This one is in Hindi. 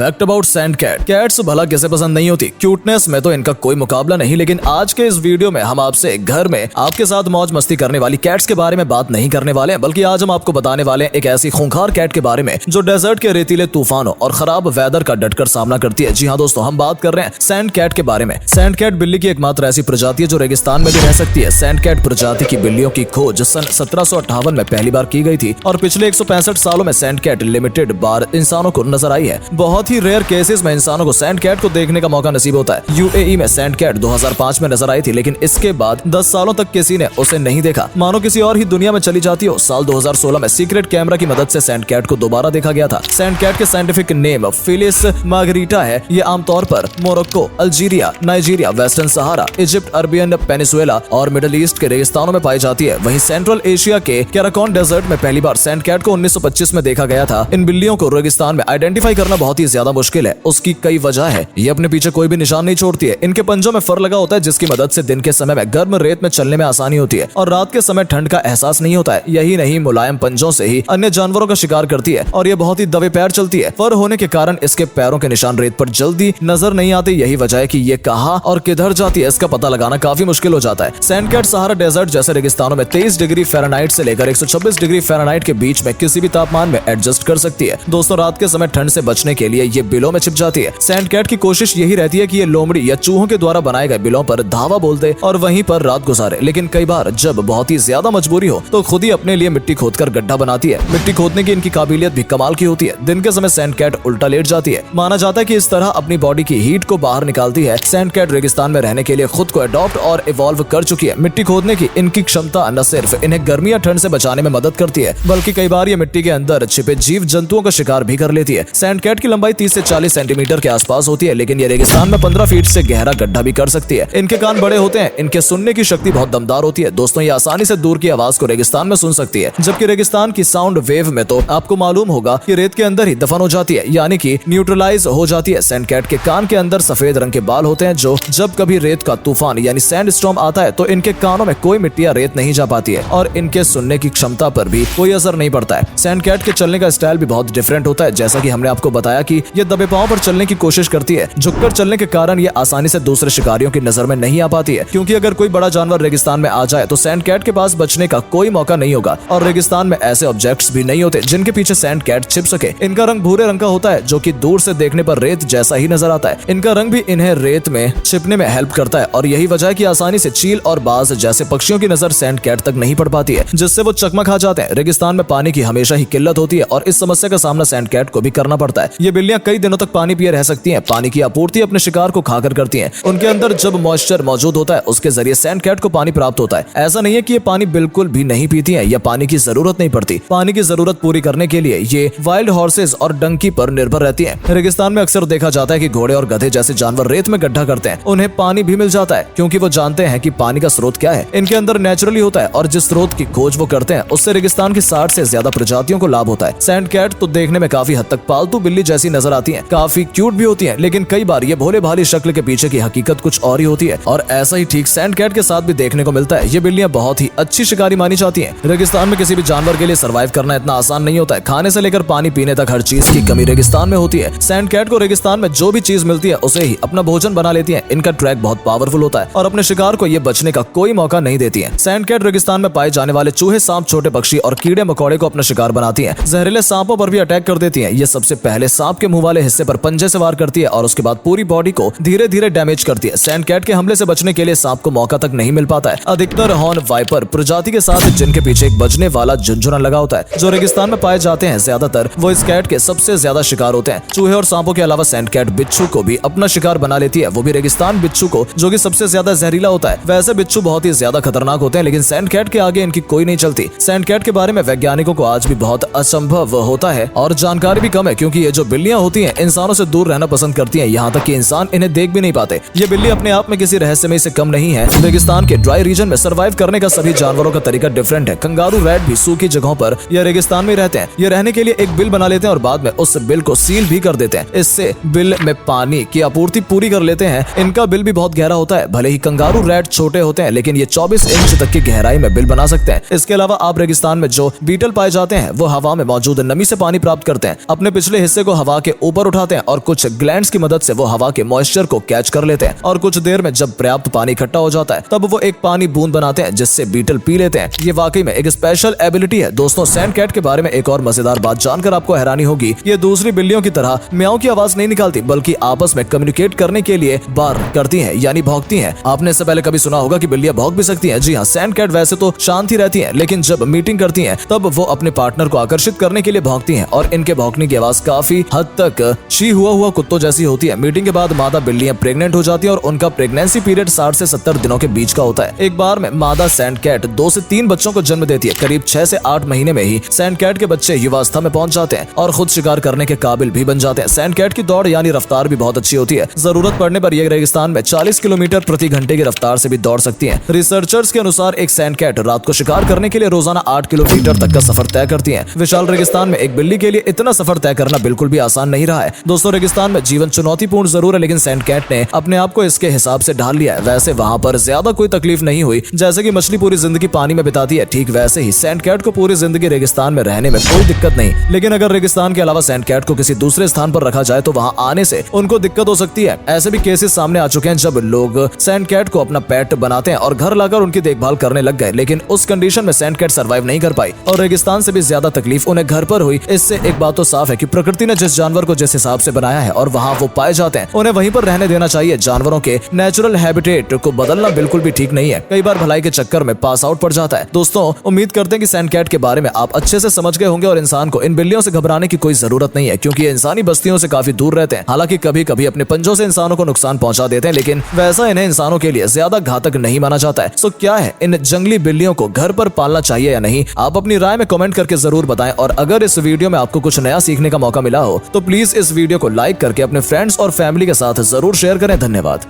Fact about sand cat. Cats भला किसे पसंद नहीं होती, क्यूटनेस में तो इनका कोई मुकाबला नहीं। लेकिन आज के इस वीडियो में हम आपसे घर में आपके साथ मौज मस्ती करने वाली कैट्स के बारे में बात नहीं करने वाले हैं, बल्कि आज हम आपको बताने वाले हैं एक ऐसी खूंखार कैट के बारे में जो डेजर्ट के रेतीले तूफानों और खराब वेदर का डटकर सामना करती है। जी हाँ दोस्तों, हम बात कर रहे हैं सैंड कैट के बारे में। सैंड कैट बिल्ली की एकमात्र ऐसी प्रजाति है जो रेगिस्तान में भी रह सकती है। सैंड कैट प्रजाति की बिल्लियों की खोज सन 1758 में पहली बार की गई थी और पिछले 165 सालों में सैंड कैट लिमिटेड बार इंसानों को नजर आई है। बहुत ही रेयर केसेस में इंसानों को सैंड कैट को देखने का मौका नसीब होता है। यूएई में सैंड कैट 2005 में नजर आई थी, लेकिन इसके बाद 10 सालों तक किसी ने उसे नहीं देखा, मानो किसी और ही दुनिया में चली जाती हो। साल 2016 में सीक्रेट कैमरा की मदद से सैंड कैट को दोबारा देखा गया था। सैंड कैट के साइंटिफिक नेम फिलिस मार्गरीटा है। ये आमतौर पर मोरक्को, अल्जीरिया, नाइजीरिया, वेस्टर्न सहारा, इजिप्ट, अरबियन पेनिसुएला और मिडिल ईस्ट के रेगिस्तानों में पाई जाती है। वहीं सेंट्रल एशिया के कैराकॉन डेजर्ट में पहली बार सैंड कैट को 1925 में देखा गया था। इन बिल्लियों को रेगिस्तान में आइडेंटिफाई करना बहुत ही ज्यादा मुश्किल है। उसकी कई वजह है। ये अपने पीछे कोई भी निशान नहीं छोड़ती है। इनके पंजों में फर लगा होता है, जिसकी मदद से दिन के समय में गर्म रेत में चलने में आसानी होती है और रात के समय ठंड का एहसास नहीं होता है। यही नहीं, मुलायम पंजों से ही अन्य जानवरों का शिकार करती है और ये बहुत ही दबे पैर चलती है। फर होने के कारण इसके पैरों के निशान रेत पर जल्दी नजर नहीं आते। यही वजह है कि ये कहां और किधर जाती है इसका पता लगाना काफी मुश्किल हो जाता है। सैंड कैट सहारा डेजर्ट जैसे रेगिस्तानों में 23 डिग्री फ़ारेनहाइट से लेकर 126 डिग्री फ़ारेनहाइट के बीच में किसी भी तापमान में एडजस्ट कर सकती है। दोस्तों, रात के समय ठंड से बचने के लिए ये बिलों में छिप जाती है। सैंड कैट की कोशिश यही रहती है कि ये लोमड़ी या चूहों के द्वारा बनाए गए बिलों पर धावा बोल दे और वहीं पर रात गुजारे। लेकिन कई बार जब बहुत ही ज्यादा मजबूरी हो तो खुद ही अपने लिए मिट्टी खोदकर गड्ढा बनाती है। मिट्टी खोदने की इनकी काबिलियत भी कमाल की होती है। दिन के समय सैंड कैट उल्टा लेट जाती है। माना जाता है कि इस तरह अपनी बॉडी की हीट को बाहर निकालती है। सैंड कैट रेगिस्तान में रहने के लिए खुद को अडॉप्ट और इवॉल्व कर चुकी है। मिट्टी खोदने की इनकी क्षमता न सिर्फ इन्हें गर्मी या ठंड से बचाने में मदद करती है, बल्कि कई बार ये मिट्टी के अंदर छिपे जीव जंतुओं का शिकार भी कर लेती है। सैंड कैट की लंबाई 30 से 40 सेंटीमीटर के आसपास होती है, लेकिन ये रेगिस्तान में 15 फीट से गहरा गड्ढा भी कर सकती है। इनके कान बड़े होते हैं। इनके सुनने की शक्ति बहुत दमदार होती है। दोस्तों, ये आसानी से दूर की आवाज को रेगिस्तान में सुन सकती है, जबकि रेगिस्तान की साउंड वेव में तो आपको मालूम होगा कि रेत के अंदर ही दफन हो जाती है, यानी कि न्यूट्रलाइज हो जाती है। सैंड कैट के कान के अंदर सफेद रंग के बाल होते हैं, जो जब कभी रेत का तूफान यानी सैंड स्टॉर्म आता है तो इनके कानों में कोई मिट्टी या रेत नहीं जा पाती है और इनके सुनने की क्षमता पर भी कोई असर नहीं पड़ता है। सैंड कैट के चलने का स्टाइल भी बहुत डिफरेंट होता है। जैसा कि हमने आपको बताया कि ये दबे पांव पर चलने की कोशिश करती है। झुककर चलने के कारण ये आसानी से दूसरे शिकारियों की नजर में नहीं आ पाती है, क्योंकि अगर कोई बड़ा जानवर रेगिस्तान में आ जाए तो सैंड कैट के पास बचने का कोई मौका नहीं होगा और रेगिस्तान में ऐसे ऑब्जेक्ट्स भी नहीं होते जिनके पीछे सैंड कैट छिप सके। इनका रंग भूरे रंग का होता है, जो कि दूर से देखने पर रेत जैसा ही नजर आता है। इनका रंग भी इन्हें रेत में छिपने में हेल्प करता है और यही वजह है कि आसानी से चील और बाज जैसे पक्षियों की नजर सैंड कैट तक नहीं पड़ पाती है, जिससे वो चकमा खा जाते हैं। रेगिस्तान में पानी की हमेशा ही किल्लत होती है और इस समस्या का सामना सैंड कैट को भी करना पड़ता है। ये बिल्लियां कई दिनों तक पानी पिए रह सकती हैं। पानी की आपूर्ति अपने शिकार को खाकर करती हैं। उनके अंदर जब मॉइस्चर मौजूद होता है उसके जरिए सैंड कैट को पानी प्राप्त होता है। ऐसा नहीं है कि ये पानी बिल्कुल भी नहीं पीती हैं या पानी की जरूरत नहीं पड़ती। पानी की जरूरत पूरी करने के लिए ये वाइल्ड हॉर्सेज और डंकी पर निर्भर रहती हैं। रेगिस्तान में अक्सर देखा जाता है कि घोड़े और गधे जैसे जानवर रेत में गड्ढा करते हैं। उन्हें पानी भी मिल जाता है, क्योंकि वो जानते हैं कि पानी का स्रोत क्या है। इनके अंदर नेचुरली होता है और जिस स्रोत की खोज वो करते हैं उससे रेगिस्तान की 60 से ज्यादा प्रजातियों को लाभ होता है। सैंड कैट तो देखने में काफी हद तक पालतू बिल्ली जैसी नजर आती है, काफी क्यूट भी होती है, लेकिन कई बार ये भोले भाली शक्ल के पीछे की हकीकत कुछ और ही होती है। और ऐसा ही ठीक सैंड कैट के साथ भी देखने को मिलता है। ये बिल्लियां बहुत ही अच्छी शिकारी मानी जाती हैं। रेगिस्तान में किसी भी जानवर के लिए सर्वाइव करना इतना आसान नहीं होता है। खाने से लेकर पानी पीने तक हर चीज की कमी रेगिस्तान में होती है। सैंड कैट को रेगिस्तान में जो भी चीज मिलती है उसे ही अपना भोजन बना लेती है। इनका ट्रैक बहुत पावरफुल होता है और अपने शिकार को ये बचने का कोई मौका नहीं देती है। सैंड कैट रेगिस्तान में पाए जाने वाले चूहे, सांप, छोटे पक्षी और कीड़े मकोड़े को अपना शिकार बनाती है। जहरीले सांपों पर भी अटैक कर देती है। ये सबसे पहले सांप के मुंह वाले हिस्से पर पंजे से वार करती है और उसके बाद पूरी बॉडी को धीरे धीरे डैमेज करती है। सैंड कैट के हमले से बचने के लिए सांप को मौका तक नहीं मिल पाता है। अधिकतर हॉर्न वाइपर प्रजाति के साथ जिनके पीछे एक बजने वाला झुनझुना लगा होता है, जो रेगिस्तान में पाए जाते हैं, ज्यादातर वो इस कैट के सबसे ज्यादा शिकार होते हैं। चूहे और सांपों के अलावा सैंड कैट बिच्छू को भी अपना शिकार बना लेती है, वो भी रेगिस्तान बिच्छू को, जो कि सबसे ज्यादा जहरीला होता है। वैसे बिच्छू बहुत ही ज्यादा खतरनाक होते हैं, लेकिन सैंड कैट के आगे इनकी कोई नहीं चलती। सैंड कैट के बारे में वैज्ञानिकों को आज भी बहुत असंभव होता है और जानकारी भी कम है, क्योंकि ये जो बिल्लियां होती हैं इंसानों से दूर रहना पसंद करती हैं, यहाँ तक कि इंसान इन्हें देख भी नहीं पाते। ये बिल्ली अपने आप में किसी रहस्यमय से कम नहीं है। रेगिस्तान के ड्राई रीजन में सर्वाइव करने का सभी जानवरों का तरीका डिफरेंट है। कंगारू, रैट भी सूखी जगहों पर या रेगिस्तान में रहते हैं। ये रहने के लिए एक बिल बना लेते हैं और बाद में उस बिल को सील भी कर देते हैं। इससे बिल में पानी की आपूर्ति पूरी कर लेते हैं। इनका बिल भी बहुत गहरा होता है। भले ही कंगारू, रैट छोटे होते हैं, लेकिन ये 24 इंच तक की गहराई में बिल बना सकते हैं। इसके अलावा आप रेगिस्तान में जो बीटल पाए जाते हैं वो हवा में मौजूद नमी से पानी प्राप्त करते हैं। अपने पिछले हिस्से को हवा के ऊपर उठाते हैं और कुछ ग्लैंड्स की मदद से वो हवा के मॉइस्चर को कैच कर लेते हैं और कुछ देर में जब पर्याप्त पानी इकट्ठा हो जाता है तब वो एक पानी बूंद बनाते हैं जिससे बीटल पी लेते हैं। ये वाकई में एक स्पेशल एबिलिटी है। दोस्तों, सैंड कैट के बारे में एक और मजेदार बात जानकर आपको हैरानी होगी। ये दूसरी बिल्लियों की तरह म्याऊं की आवाज नहीं निकालती बल्कि आपस में कम्युनिकेट करने के लिए बार करती हैं, यानी भौंकती हैं। आपने इससे पहले कभी सुना होगा कि बिल्लियां भौंक भी सकती हैं? जी हाँ, सैंड कैट वैसे तो शांत ही रहती हैं, लेकिन जब मीटिंग करती हैं तब वो अपने पार्टनर को आकर्षित करने के लिए भौंकती हैं और इनके भौंकने की आवाज काफी हद तक शी हुआ कुत्तों जैसी होती है। मीटिंग के बाद मादा बिल्लियां प्रेग्नेंट हो जाती हैं और उनका प्रेगनेंसी पीरियड 60 से 70 दिनों के बीच का होता है। एक बार में मादा सैंड कैट 2 से 3 बच्चों को जन्म देती है। करीब 6 से 8 महीने में ही सैंड कैट के बच्चे युवावस्था में पहुंच जाते हैं और खुद शिकार करने के काबिल भी बन जाते हैं। सैंड कैट की दौड़ यानी रफ्तार भी बहुत अच्छी होती है। जरूरत पड़ने पर यह रेगिस्तान में 40 किलोमीटर प्रति घंटे की रफ्तार से भी दौड़ सकती है। रिसर्चर्स के अनुसार एक सैंड कैट रात को शिकार करने के लिए रोजाना 8 किलोमीटर तक का सफर तय करती है। विशाल रेगिस्तान में एक बिल्ली के लिए इतना सफर तय करना बिल्कुल भी आसान नहीं रहा है। दोस्तों, रेगिस्तान में जीवन चुनौतीपूर्ण जरूर है, लेकिन सैंड कैट ने अपने आप को इसके हिसाब से ढाल लिया है। वैसे वहाँ पर ज्यादा कोई तकलीफ नहीं हुई। जैसे कि मछली पूरी जिंदगी पानी में बिताती है, ठीक वैसे ही सैंड कैट को पूरी जिंदगी रेगिस्तान में रहने में कोई दिक्कत नहीं। लेकिन अगर रेगिस्तान के अलावा सैंड कैट को किसी दूसरे स्थान पर रखा जाए तो वहाँ आने से उनको दिक्कत हो सकती है। ऐसे भी केसेस सामने आ चुके हैं जब लोग सैंड कैट को अपना पेट बनाते हैं और घर लाकर उनकी देखभाल करने लग गए, लेकिन उस कंडीशन में सैंड कैट सर्वाइव नहीं कर पाई और रेगिस्तान से भी ज्यादा तकलीफ उन्हें घर पर हुई। इससे एक बात तो साफ है कि प्रकृति ने जिस जानवर को जिस हिसाब से बनाया है और वहाँ वो पाए जाते हैं, उन्हें वहीं पर रहने देना चाहिए। जानवरों के नेचुरल हैबिटेट को बदलना बिल्कुल भी ठीक नहीं है। कई बार भलाई के चक्कर में पास आउट पड़ जाता है। दोस्तों, उम्मीद करते हैं कि सैंड कैट के बारे में आप अच्छे से समझ गए होंगे और इंसान को इन बिल्लियों से घबराने की कोई जरूरत नहीं है, क्योंकि ये इंसानी बस्तियों से काफी दूर रहते हैं। हालांकि कभी कभी अपने पंजों से इंसानों को नुकसान पहुंचा देते हैं, लेकिन वैसा इन्हें इंसानों के लिए ज्यादा घातक नहीं माना जाता है। सो क्या है, इन जंगली बिल्लियों को घर पर पालना चाहिए या नहीं? आप अपनी राय में कमेंट करके जरूर बताएं। और अगर इस वीडियो में आपको कुछ नया सीखने का मौका मिला हो तो प्लीज इस वीडियो को लाइक करके अपने फ्रेंड्स और फैमिली के साथ जरूर शेयर करें। धन्यवाद।